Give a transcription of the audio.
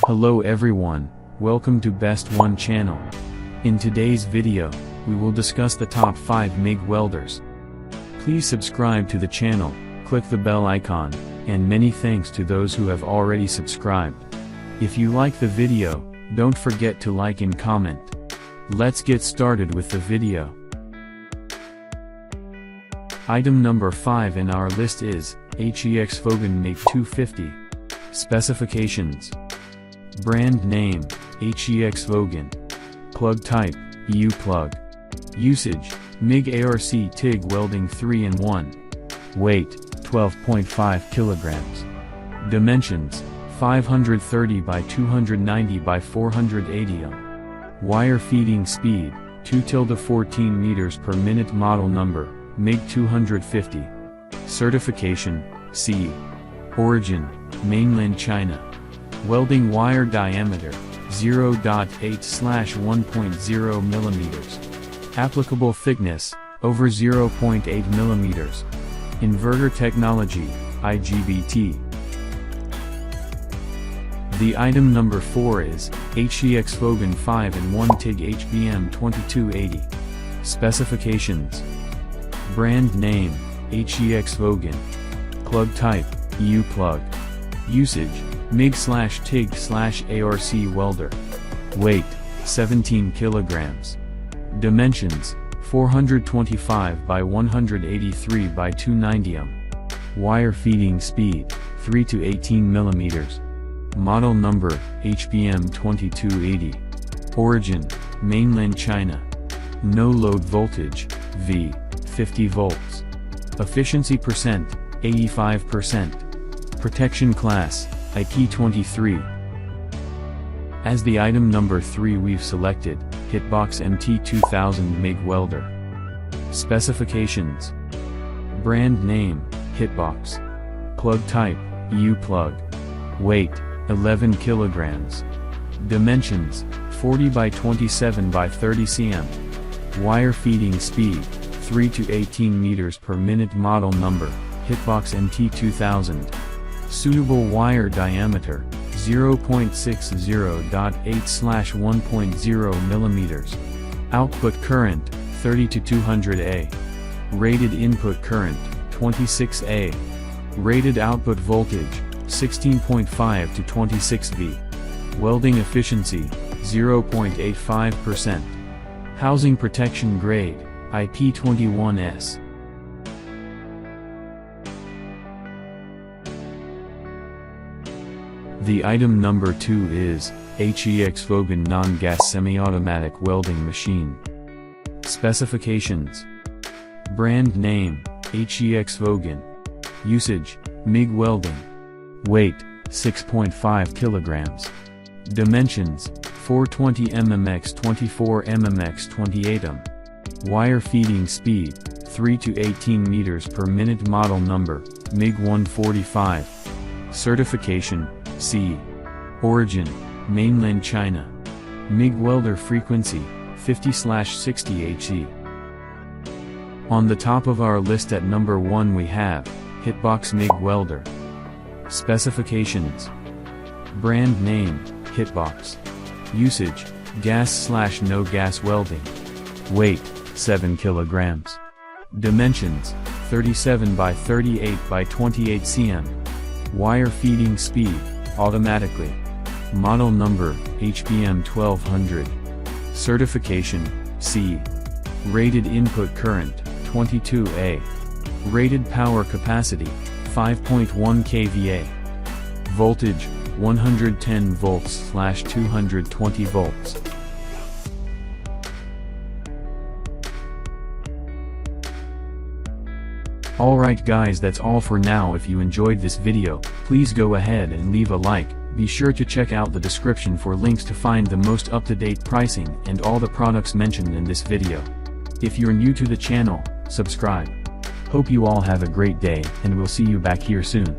Hello everyone, welcome to Best One channel. In today's video, we will discuss the top 5 MIG welders. Please subscribe to the channel, click the bell icon, and many thanks to those who have already subscribed. If you like the video, don't forget to like and comment. Let's get started with the video. Item number 5 in our list is Fogan M250. Specifications. Brand name, Vogan. Plug type, EU plug. Usage, MIG ARC TIG welding 3-in-1. Weight, 12.5 kilograms. Dimensions, 530 by 290 by 480 Wire feeding speed, 2-14 meters per minute. Model number, MIG 250. Certification, CE. Origin, Mainland China. Welding wire diameter, 0.8/1.0 millimeters. Applicable thickness, over 0.8 millimeters. Inverter technology, IGBT. The item number 4 is Fogan 5-in-1 TIG HBM2280. Specifications. Brand name, Vogan. Plug type, EU plug. Usage, MIG/TIG/ARC welder. Weight, 17 kilograms. Dimensions, 425 by 183 by 290 Wire feeding speed, 3 to 18 millimeters. Model number, HBM2280. Origin, Mainland China. No load voltage, V, 50 volts. Efficiency percent, 85%. Protection class, IP23. As the item number 3 we've selected, Hitbox MT2000 MIG Welder. Specifications. Brand name, Hitbox. Plug type, EU plug. Weight, 11 kilograms. Dimensions, 40 by 27 by 30 cm. Wire feeding speed, 3 to 18 meters per minute. Model number, Hitbox MT2000. Suitable wire diameter, 0.60.8/1.0 millimeters. Output current, 30 to 200 A. Rated input current, 26 A. Rated output voltage, 16.5 to 26 V. Welding efficiency, 0.85%. Housing protection grade, IP21S. The item number 2 is Fogan non-gas semi-automatic welding machine. Specifications. Brand name, Vogan. Usage, MIG welding. Weight, 6.5 kilograms. Dimensions, 420 mm x 24 mm x 28 Wire feeding speed, 3 to 18 meters per minute. Model number, MIG 145. Certification, CE. Origin, Mainland China. MIG welder frequency, 50/60 HE. On the top of our list at number 1 we have, Hitbox MIG welder. Specifications. Brand name, Hitbox. Usage, gas/no gas welding. Weight, 7 kilograms. Dimensions, 37 by 38 by 28 cm. Wire feeding speed, automatically. Model number, HBM1200. Certification, CE. Rated input current, 22 A. Rated power capacity, 5.1 kVA. Voltage, 110 volts/220 volts. Alright guys, that's all for now. If you enjoyed this video, please go ahead and leave a like. Be sure to check out the description for links to find the most up-to-date pricing and all the products mentioned in this video. If you're new to the channel, subscribe. Hope you all have a great day, and we'll see you back here soon.